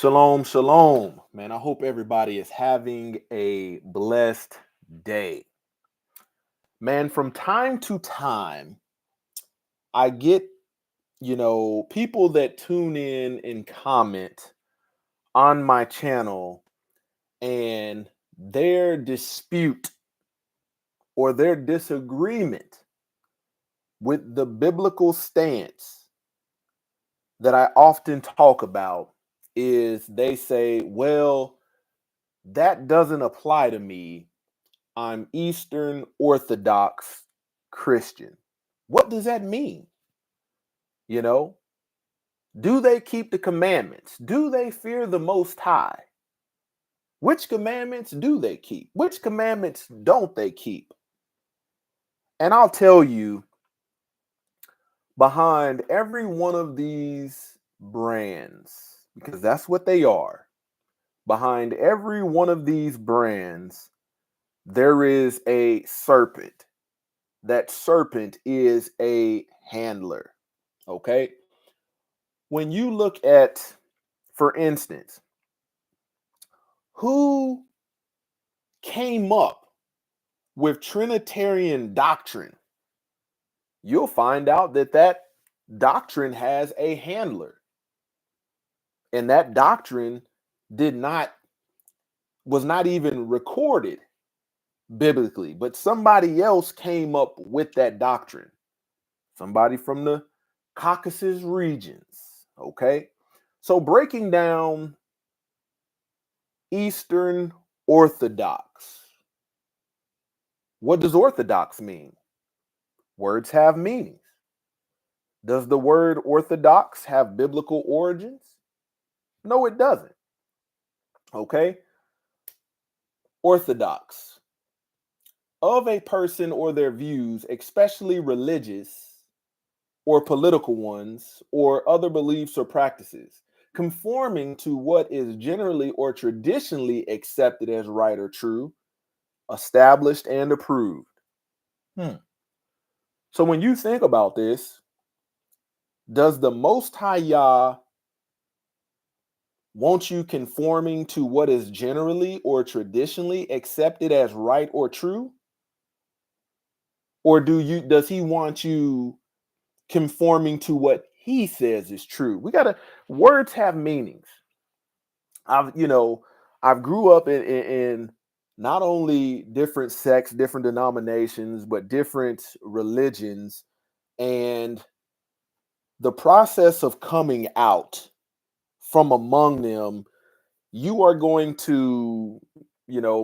Shalom, shalom. Man, I hope everybody is having a blessed day. Man, from time to time, I get, people that tune in and comment on my channel and their dispute or their disagreement with the biblical stance that I often talk about is they say, well, that doesn't apply to me. I'm Eastern Orthodox Christian. What does that mean? You know, do they keep the commandments? Do they fear the Most High? Which commandments do they keep? Which commandments don't they keep? And I'll tell you, behind every one of these brands, because that's what they are, behind every one of these brands, there is a serpent. That serpent is a handler. Okay. When you look at, for instance, who came up with Trinitarian doctrine, you'll find out that that doctrine has a handler. And that doctrine was not even recorded biblically, but somebody else came up with that doctrine. Somebody from the Caucasus regions. Okay. So breaking down Eastern Orthodox. What does Orthodox mean? Words have meanings. Does the word Orthodox have biblical origins? No, it doesn't. Okay. Orthodox. Of a person or their views, especially religious or political ones, or other beliefs or practices, conforming to what is generally or traditionally accepted as right or true, established and approved. So when you think about this, does the Most High Yah want you conforming to what is generally or traditionally accepted as right or true? Or does he want you conforming to what he says is true? Words have meanings. I've grew up in not only different sects, different denominations, but different religions. And the process of coming out from among them, you are going to,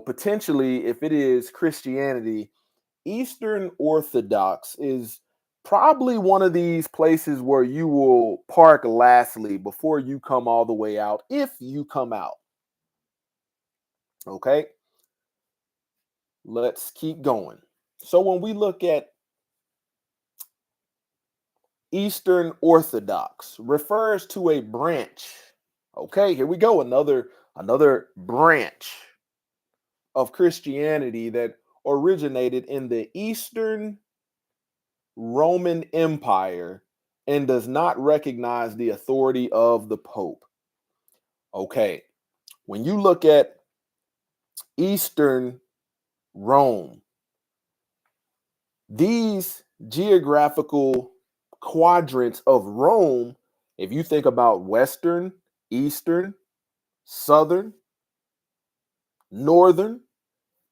potentially, if it is Christianity, Eastern Orthodox is probably one of these places where you will park lastly before you come all the way out, if you come out. Okay, let's keep going. So when we look at Eastern Orthodox, refers to a branch. Okay, here we go. Another branch of Christianity that originated in the Eastern Roman Empire and does not recognize the authority of the Pope. Okay, when you look at Eastern Rome, these geographical quadrants of Rome, if you think about Western, Eastern, Southern, Northern,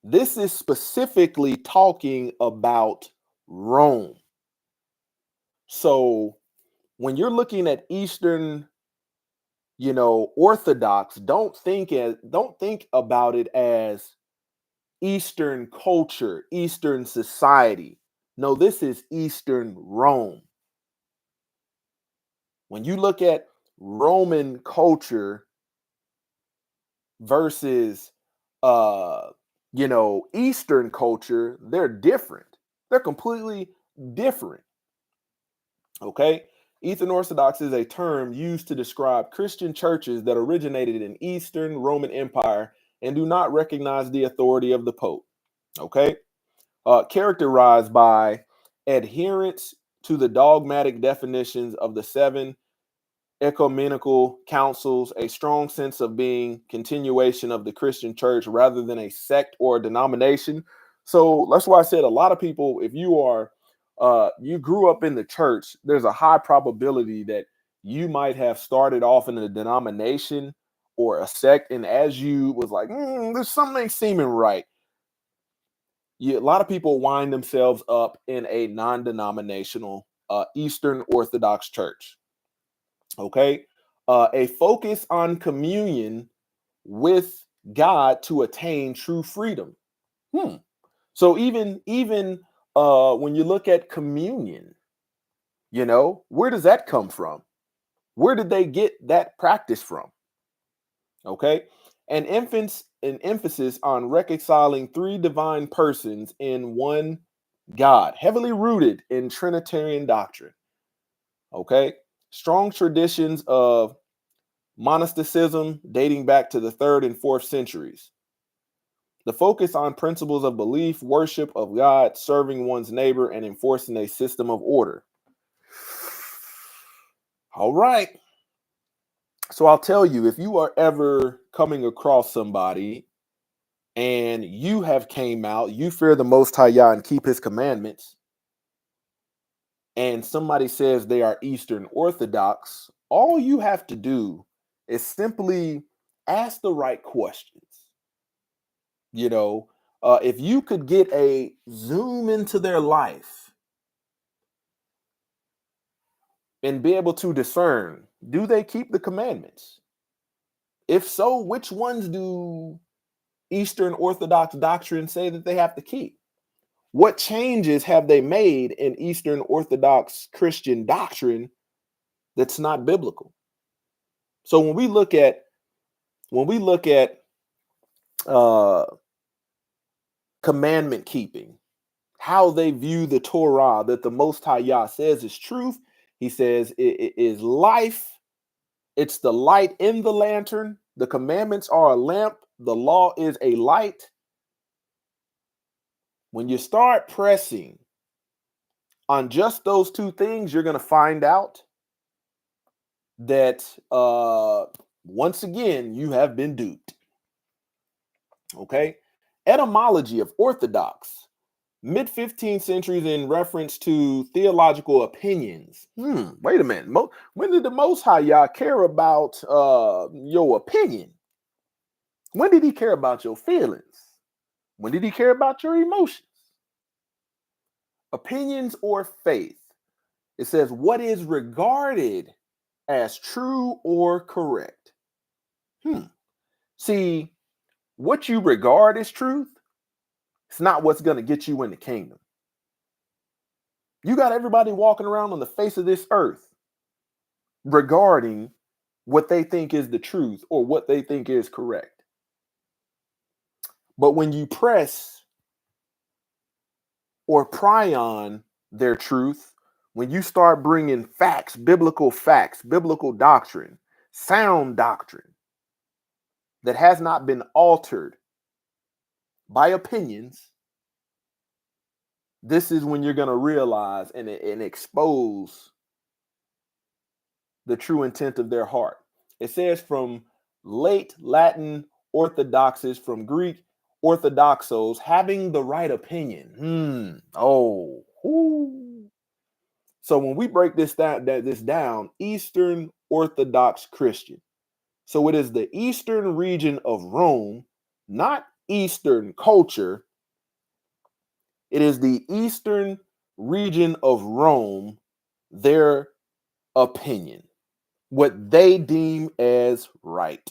this is specifically talking about Rome. So when you're looking at Eastern, Orthodox, don't think about it as Eastern culture, Eastern society. No, this is Eastern Rome. When you look at Roman culture versus Eastern culture, they're different. They're completely different. Okay? Eastern Orthodox is a term used to describe Christian churches that originated in Eastern Roman Empire and do not recognize the authority of the Pope. Okay? Characterized by adherence to the dogmatic definitions of the seven ecumenical councils, a strong sense of being continuation of the Christian church rather than a sect or a denomination. So that's why I said a lot of people, if you are you grew up in the church, there's a high probability that you might have started off in a denomination or a sect, and as you was like, there's something seeming right. A lot of people wind themselves up in a non-denominational Eastern Orthodox church. Okay, a focus on communion with God to attain true freedom. Hmm. So even when you look at communion, where does that come from? Where did they get that practice from? Okay, an emphasis on reconciling three divine persons in one God, heavily rooted in Trinitarian doctrine. Okay, strong traditions of monasticism dating back to the 3rd and 4th centuries. The focus on principles of belief, worship of God, serving one's neighbor, and enforcing a system of order. All right. So I'll tell you, if you are ever coming across somebody and you have came out, you fear the Most High Yah and keep his commandments, and somebody says they are Eastern Orthodox, all you have to do is simply ask the right questions. If you could get a zoom into their life and be able to discern, do they keep the commandments? If so, which ones do Eastern Orthodox doctrine say that they have to keep? What changes have they made in Eastern Orthodox Christian doctrine that's not biblical? So when we look at uh, commandment keeping, how they view the Torah that the Most High Yah says is truth. He says it is life. It's the light in the lantern. The commandments are a lamp. The law is a light. When you start pressing on just those two things, you're going to find out that once again, you have been duped. Okay. Etymology of Orthodox. Mid 15th centuries in reference to theological opinions. Wait a minute. When did the Most High Yah care about your opinion? When did he care about your feelings? When did he care about your emotions? Opinions or faith. It says what is regarded as true or correct. See, what you regard as truth, it's not what's going to get you in the kingdom. You got everybody walking around on the face of this earth regarding what they think is the truth or what they think is correct. But when you press or pry on their truth, when you start bringing facts, biblical doctrine, sound doctrine that has not been altered by opinions, this is when you're going to realize and expose the true intent of their heart. It says from late Latin orthodoxes, from Greek orthodoxos, having the right opinion. So when we break this down, Eastern Orthodox Christian. So it is the Eastern region of Rome, not Eastern culture. It is the Eastern region of Rome, their opinion, what they deem as right.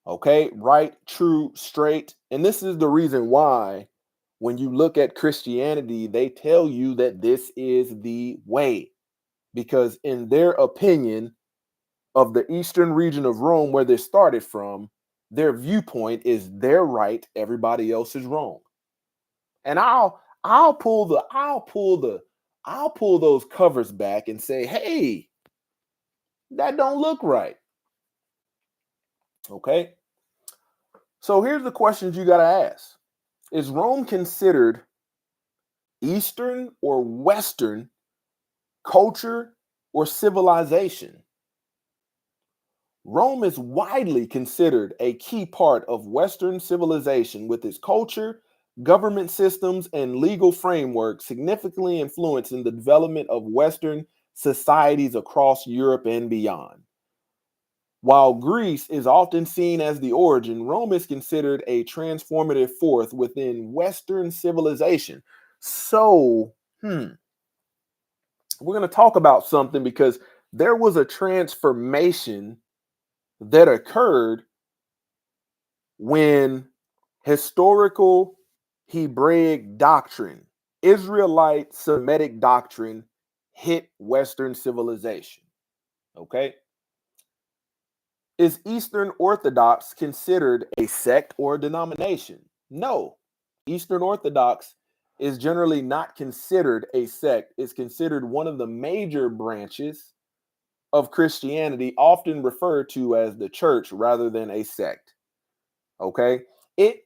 Okay, right, true, straight. And this is the reason why when you look at Christianity, they tell you that this is the way. Because in their opinion of the Eastern region of Rome, where they started from, their viewpoint is they're right, everybody else is wrong. And I'll pull those covers back and say, hey, that don't look right. Okay. So here's the questions you got to ask. Is Rome considered Eastern or Western culture or civilization. Rome is widely considered a key part of Western civilization, with its culture, government systems, and legal framework significantly influencing the development of Western societies across Europe and beyond. While Greece is often seen as the origin, Rome is considered a transformative force within Western civilization. So, we're going to talk about something because there was a transformation that occurred when historical Hebraic doctrine, Israelite Semitic doctrine, hit Western civilization. Okay. Is Eastern Orthodox considered a sect or a denomination? No. Eastern Orthodox is generally not considered a sect. It's considered one of the major branches of Christianity, often referred to as the church rather than a sect. Okay? It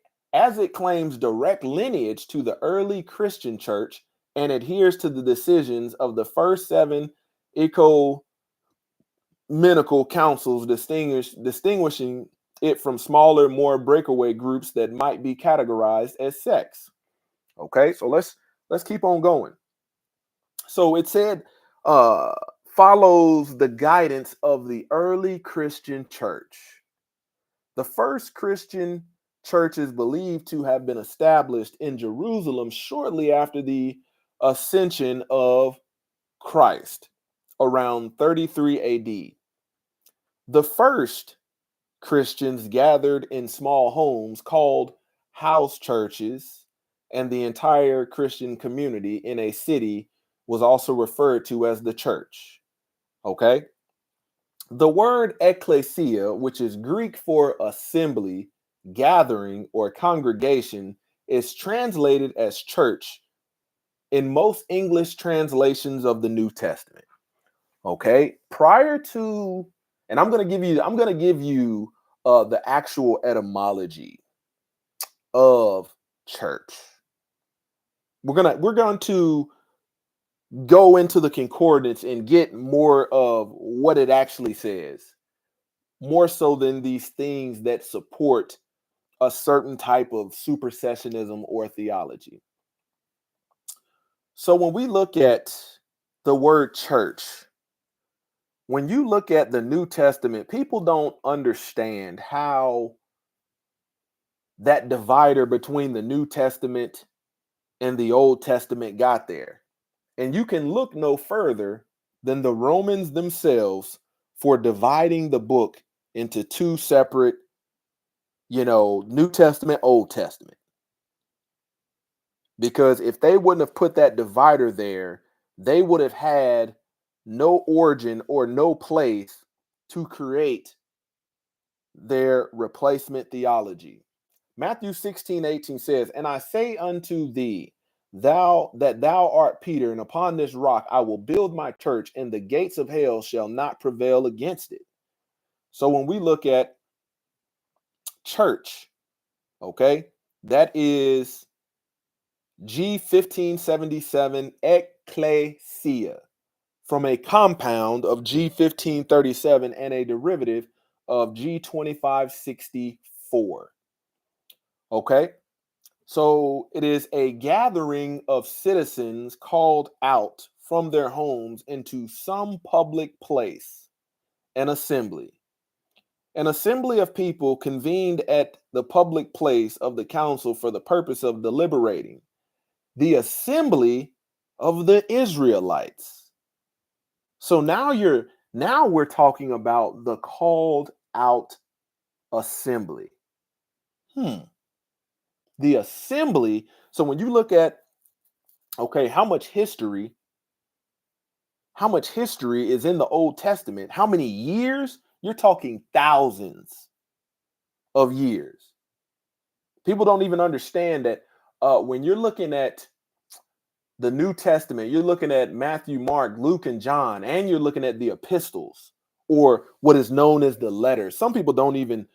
claims direct lineage to the early Christian church and adheres to the decisions of the first seven ecumenical councils, distinguishing it from smaller, more breakaway groups that might be categorized as sects. Okay, so let's keep on going. So it said follows the guidance of the early Christian church. The first Christian church is believed to have been established in Jerusalem shortly after the ascension of Christ, around 33 AD. The first Christians gathered in small homes called house churches, and the entire Christian community in a city was also referred to as the church. Okay? The word ecclesia, which is Greek for assembly, gathering, or congregation, is translated as church in most English translations of the New Testament. Okay? Prior to, and I'm going to give you the actual etymology of church. We're going to go into the concordance and get more of what it actually says, more so than these things that support a certain type of supersessionism or theology. So when we look at the word church, when you look at the New Testament, people don't understand how that divider between the New Testament and the Old Testament got there. And you can look no further than the Romans themselves for dividing the book into two separate, New Testament, Old Testament. Because if they wouldn't have put that divider there, they would have had no origin or no place to create their replacement theology. Matthew 16:18 says, "And I say unto thee, thou art Peter, and upon this rock I will build my church, and the gates of hell shall not prevail against it." So when we look at church, okay, that is G1577 ecclesia, from a compound of G1537 and a derivative of G2564. Okay, so it is a gathering of citizens called out from their homes into some public place, an assembly. An assembly of people convened at the public place of the council for the purpose of deliberating. The assembly of the Israelites. So now we're talking about the called out assembly. The assembly. So when you look at, okay, how much history is in the Old Testament, how many years? You're talking thousands of years. People don't even understand that when you're looking at the New Testament, you're looking at Matthew, Mark, Luke, and John, and you're looking at the epistles, or what is known as the letters. Some people don't even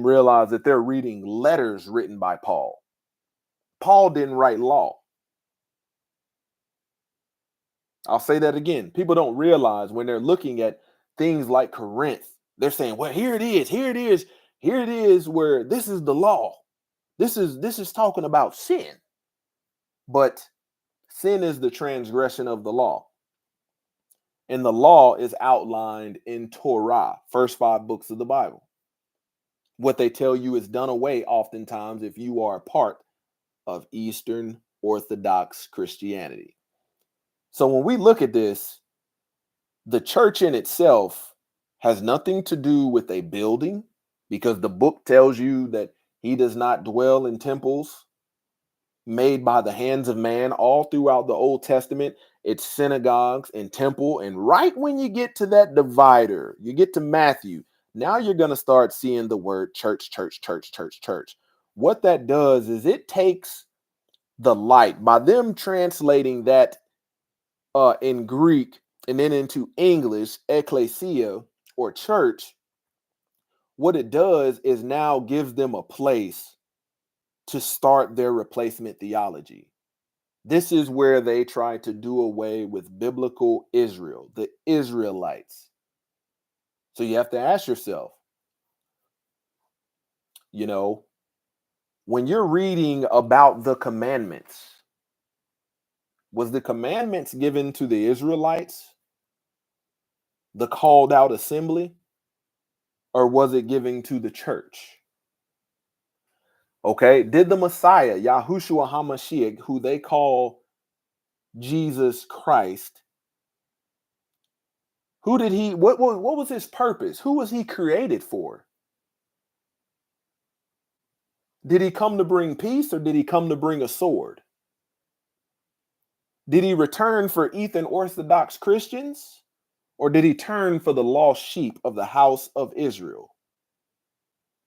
realize that they're reading letters written by Paul. Paul didn't write law. I'll say that again. People don't realize when they're looking at things like Corinth, they're saying, well, here it is, here it is, here it is, where this is the law. This is talking about sin. But sin is the transgression of the law. And the law is outlined in Torah, first 5 books of the Bible. What they tell you is done away oftentimes if you are a part of Eastern Orthodox Christianity. So when we look at this, the church in itself has nothing to do with a building, because the book tells you that he does not dwell in temples made by the hands of man. All throughout the Old Testament, it's synagogues and temple. And right when you get to that divider, you get to Matthew, now you're going to start seeing the word church, church, church, church, church. What that does is it takes the light, by them translating that in Greek and then into English, ecclesia or church. What it does is now gives them a place to start their replacement theology. This is where they try to do away with biblical Israel, the Israelites. So you have to ask yourself, when you're reading about the commandments, was the commandments given to the Israelites, the called out assembly, or was it given to the church? Okay, did the Messiah, Yahushua HaMashiach, who they call Jesus Christ, what was his purpose? Who was he created for? Did he come to bring peace, or did he come to bring a sword? Did he return for Eastern Orthodox Christians, or did he turn for the lost sheep of the house of Israel?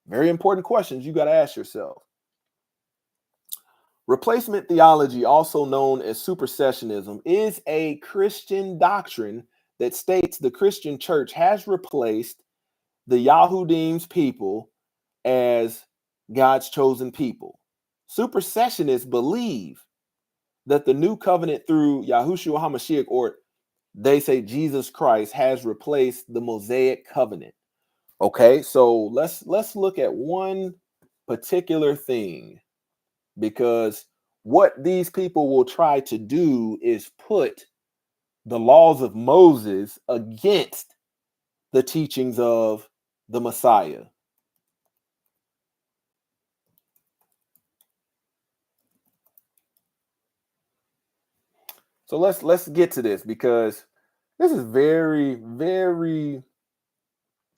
Very important questions you got to ask yourself. Replacement theology, also known as supersessionism, is a Christian doctrine that states the Christian church has replaced the Yahudim's people as God's chosen people. Supersessionists believe that the new covenant through Yahushua HaMashiach, or they say Jesus Christ, has replaced the Mosaic covenant. Okay, so let's look at one particular thing, because what these people will try to do is put the laws of Moses against the teachings of the Messiah. So let's get to this, because this is very, very,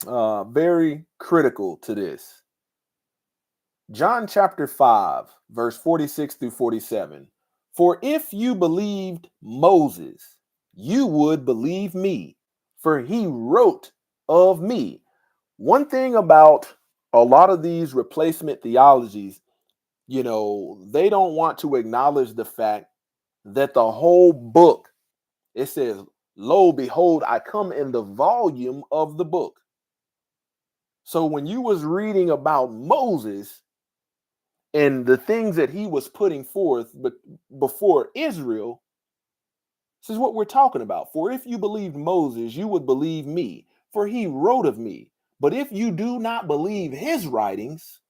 very critical to this. John chapter 5, verse 46 through 47. For if you believed Moses, you would believe me, for he wrote of me. One thing about a lot of these replacement theologies, they don't want to acknowledge the fact that the whole book, it says, lo, behold, I come in the volume of the book. So when you was reading about Moses and the things that he was putting forth before Israel, this is what we're talking about. For if you believed Moses, you would believe me, for he wrote of me. But if you do not believe his writings,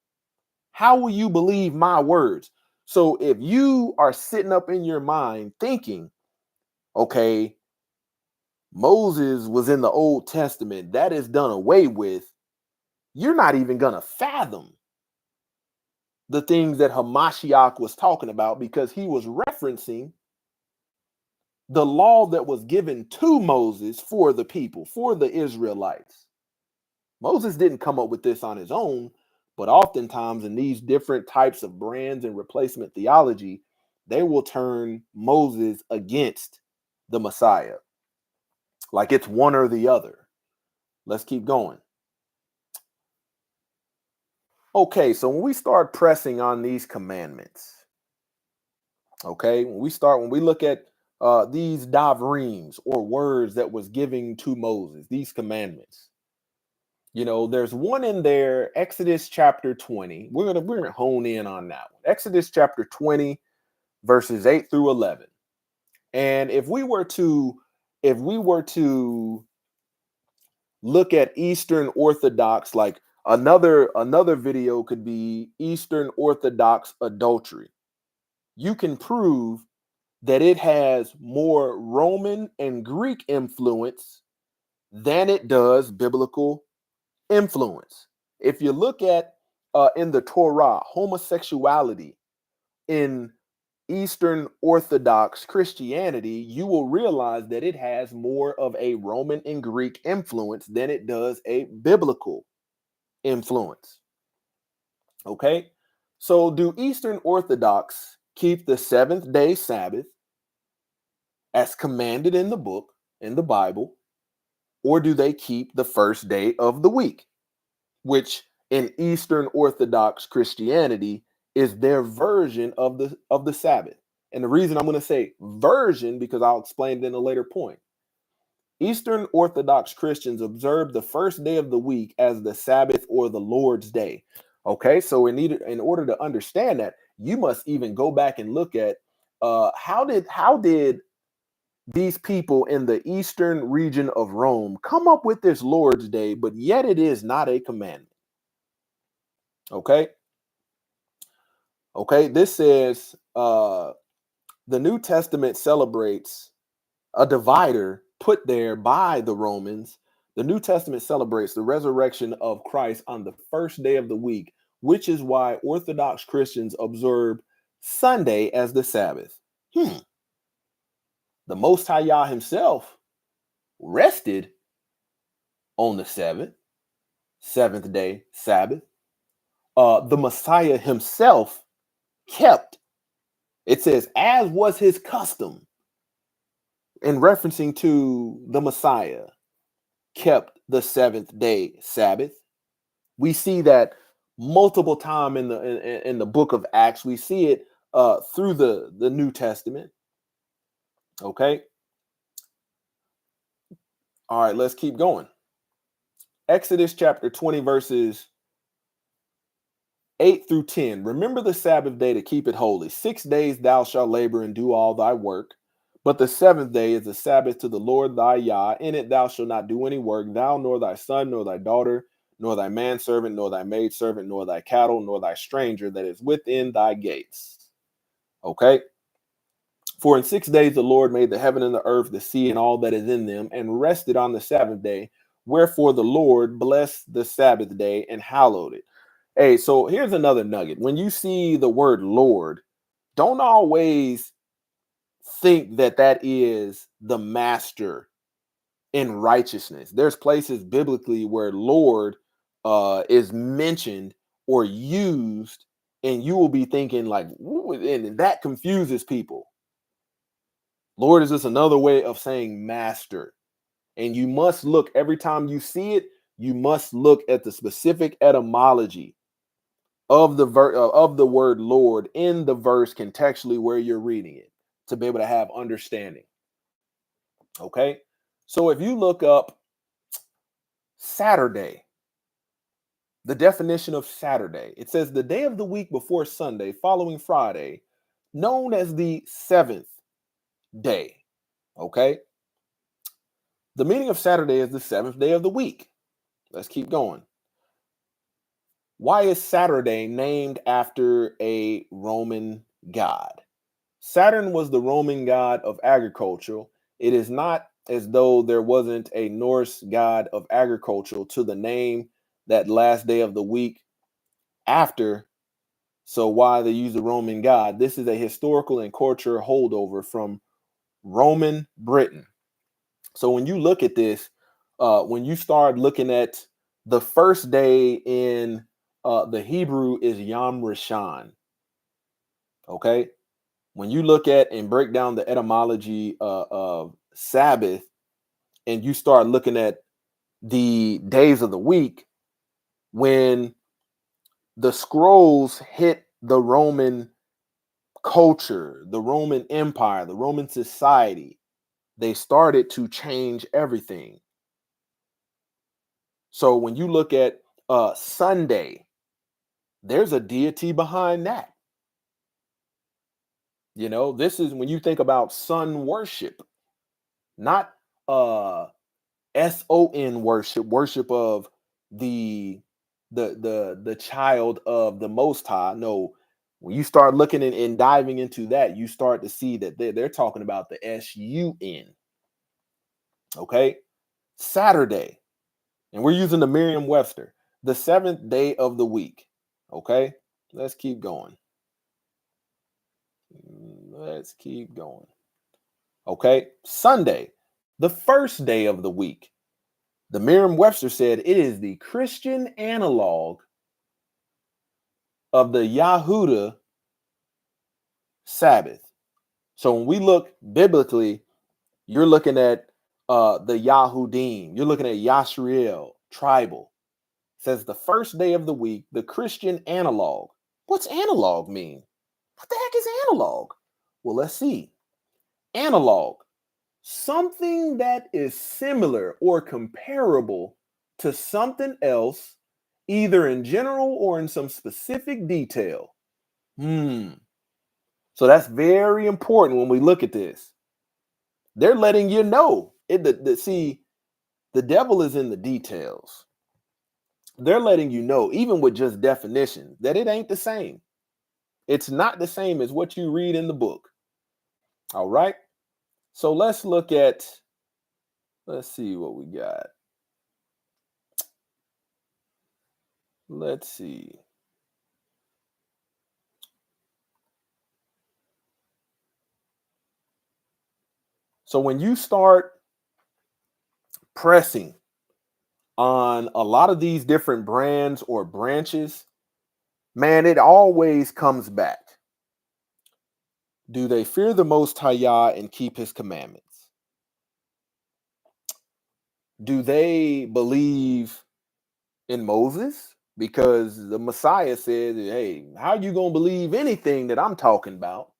how will you believe my words? So if you are sitting up in your mind thinking, okay, Moses was in the Old Testament, that is done away with, you're not even going to fathom the things that Hamashiach was talking about, because he was referencing the law that was given to Moses for the people, for the Israelites. Moses didn't come up with this on his own, but oftentimes in these different types of brands and replacement theology, they will turn Moses against the Messiah, like it's one or the other. Let's keep going. Okay, so when we start pressing on these commandments, okay, when we look at these davreams, or words that was given to Moses, these commandments, there's one in there, Exodus chapter 20. We're gonna hone in on that one. Exodus chapter 20, verses 8 through 11. And if we were to look at Eastern Orthodox, like another video could be Eastern Orthodox adultery. You can prove that it has more Roman and Greek influence than it does biblical influence. If you look at in the Torah, homosexuality in Eastern Orthodox Christianity, you will realize that it has more of a Roman and Greek influence than it does a biblical influence. Okay. So, do Eastern Orthodox keep the seventh day Sabbath as commanded in the book, in the Bible, or do they keep the first day of the week, which in Eastern Orthodox Christianity is their version of the Sabbath? And the reason I'm going to say version, because I'll explain it in a later point. Eastern Orthodox Christians observe the first day of the week as the Sabbath or the Lord's Day. Okay, so in order to understand that, you must even go back and look at how did these people in the eastern region of Rome come up with this Lord's Day, but yet it is not a commandment. Okay. Okay. This says the New Testament celebrates a divider put there by the Romans. The New Testament celebrates the resurrection of Christ on the first day of the week, which is why Orthodox Christians observe Sunday as the Sabbath. The Most High Yah himself rested on the seventh day Sabbath. The Messiah himself kept, it says, as was his custom, in referencing to the Messiah, kept the seventh day Sabbath. We see that multiple times in the book of Acts. We see it through the New Testament. Okay. All right, let's keep going. Exodus chapter 20, verses 8 through 10. Remember the Sabbath day to keep it holy. 6 days thou shalt labor and do all thy work. But the seventh day is the Sabbath to the Lord thy Yah. In it thou shalt not do any work, thou nor thy son, nor thy daughter, nor thy manservant, nor thy maidservant, nor thy cattle, nor thy stranger that is within thy gates. Okay. For in 6 days the Lord made the heaven and the earth, the sea, and all that is in them, and rested on the Sabbath day. Wherefore the Lord blessed the Sabbath day and hallowed it. Hey, so here's another nugget. When you see the word Lord, don't always think that that is the master in righteousness. There's places biblically where Lord is mentioned or used, and you will be thinking like, and that confuses people. Lord is just another way of saying master. And you must look every time you see it, you must look at the specific etymology of of the word Lord in the verse contextually where you're reading it to be able to have understanding. Okay. So if you look up Saturday, the definition of Saturday, it says the day of the week before Sunday, following Friday, known as the seventh day. Okay. The meaning of Saturday is the seventh day of the week. Let's keep going. Why is Saturday named after a Roman god? Saturn was the Roman god of agriculture. It is not as though there wasn't a Norse god of agriculture to the name that last day of the week after. So why they use the Roman god? This is a historical and cultural holdover from Roman Britain. So when you look at this, when you start looking at the first day in the Hebrew is Yom Rishon. Okay. When you look at and break down the etymology of Sabbath, and you start looking at the days of the week, when the scrolls hit the Roman culture, the Roman Empire, the Roman society, they started to change everything. So when you look at Sunday, there's a deity behind that. This is when you think about sun worship, not son worship of the the child of the Most High. No, when you start looking and diving into that, you start to see that they're talking about the sun. Okay, Saturday, and we're using the Merriam-Webster, the seventh day of the week. Okay, let's keep going. Let's keep going. Okay, Sunday, the first day of the week. The Merriam-Webster said it is the Christian analog of the Yahudah Sabbath. So when we look biblically, you're looking at the Yahudim, you're looking at Yashriel, tribal. It says the first day of the week, the Christian analog. What's analog mean? What the heck is analog? Well, let's see. Analog, something that is similar or comparable to something else, either in general or in some specific detail. So that's very important when we look at this. They're letting you know see, the devil is in the details. They're letting you know, even with just definition, that it ain't the same. It's not the same as what you read in the book. All right. So let's see what we got. Let's see. So when you start pressing on a lot of these different brands or branches, man, it always comes back. Do they fear the Most High Yah and keep his commandments? Do they believe in Moses? Because the Messiah said, hey, how are you going to believe anything that I'm talking about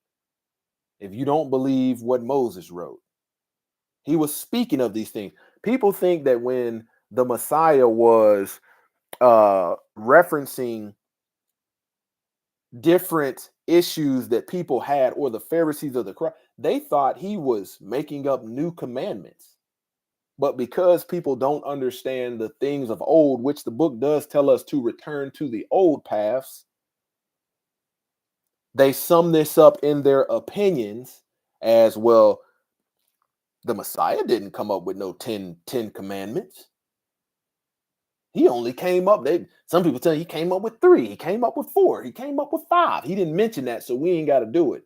if you don't believe what Moses wrote? He was speaking of these things. People think that when the Messiah was referencing different issues that people had, or the Pharisees of the crowd, they thought he was making up new commandments. But because people don't understand the things of old, which the book does tell us to return to the old paths, they sum this up in their opinions as, well, the Messiah didn't come up with no 10 commandments. He only came up, some people tell you he came up with 3, he came up with 4, he came up with 5. He didn't mention that, so we ain't got to do it.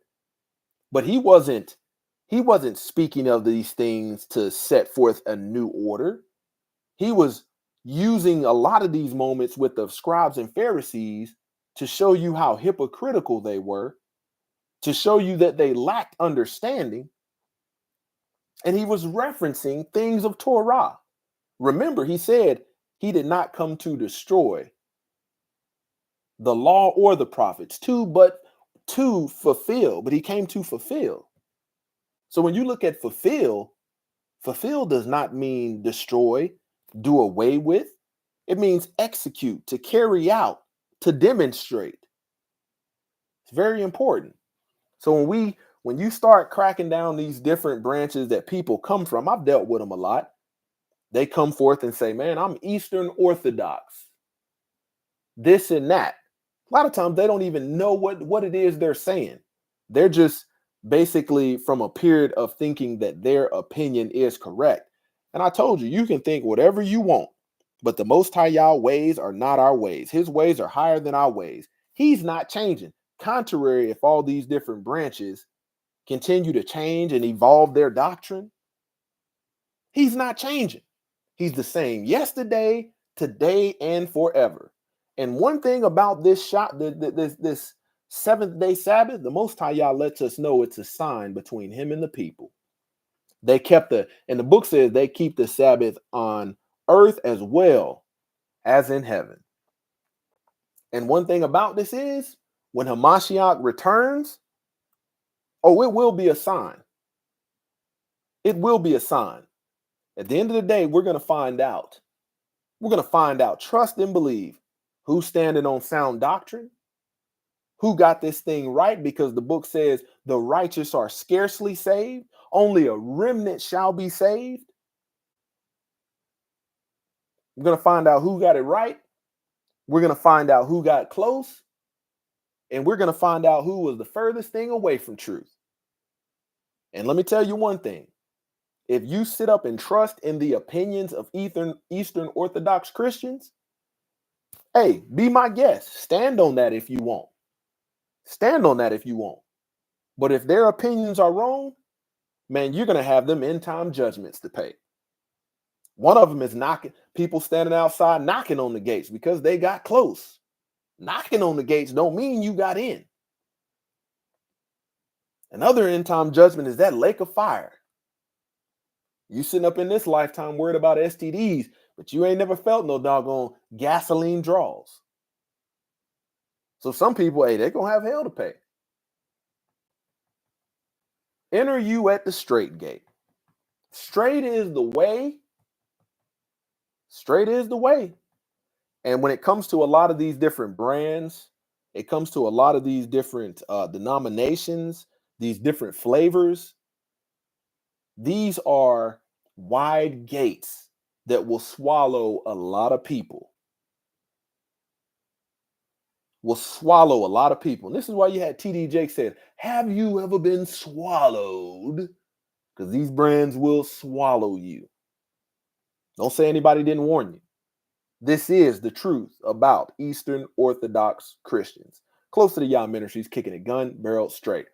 But he wasn't speaking of these things to set forth a new order. He was using a lot of these moments with the scribes and Pharisees to show you how hypocritical they were, to show you that they lacked understanding. And he was referencing things of Torah. Remember, he said he did not come to destroy the law or the prophets, but to fulfill. But he came to fulfill. So when you look at fulfill does not mean destroy, do away with. It means execute, to carry out, to demonstrate. It's very important. So when you start cracking down these different branches that people come from, I've dealt with them a lot. They come forth and say, man, I'm Eastern Orthodox, this and that. A lot of times they don't even know what it is they're saying. They're just basically from a period of thinking that their opinion is correct. And I told you, you can think whatever you want, but the Most High Yah ways are not our ways. His ways are higher than our ways. He's not changing. Contrary, if all these different branches continue to change and evolve their doctrine, he's not changing. He's the same yesterday, today, and forever. And one thing about this this seventh day Sabbath, the Most High Yah lets us know it's a sign between him and the people. They kept and the book says they keep the Sabbath on earth as well as in heaven. And one thing about this is when Hamashiach returns, it will be a sign. It will be a sign. At the end of the day, we're going to find out. We're going to find out, trust and believe, who's standing on sound doctrine, who got this thing right, because the book says the righteous are scarcely saved. Only a remnant shall be saved. We're going to find out who got it right. We're going to find out who got close. And we're going to find out who was the furthest thing away from truth. And let me tell you one thing. If you sit up and trust in the opinions of Eastern Orthodox Christians, hey, be my guest. Stand on that if you want. Stand on that if you want. But if their opinions are wrong, man, you're going to have them end time judgments to pay. One of them is people standing outside knocking on the gates because they got close. Knocking on the gates don't mean you got in. Another end time judgment is that lake of fire. You sitting up in this lifetime worried about STDs, but you ain't never felt no doggone gasoline draws. So some people, hey, they're going to have hell to pay. Enter you at the straight gate. Straight is the way. Straight is the way. And when it comes to a lot of these different brands, it comes to a lot of these different denominations, these different flavors. These are wide gates that will swallow a lot of people. Will swallow a lot of people. And this is why you had TD Jake said, have you ever been swallowed? Because these brands will swallow you. Don't say anybody didn't warn you. This is the truth about Eastern Orthodox Christians. Close to the Yah Ministries, kicking it gun barrel straight.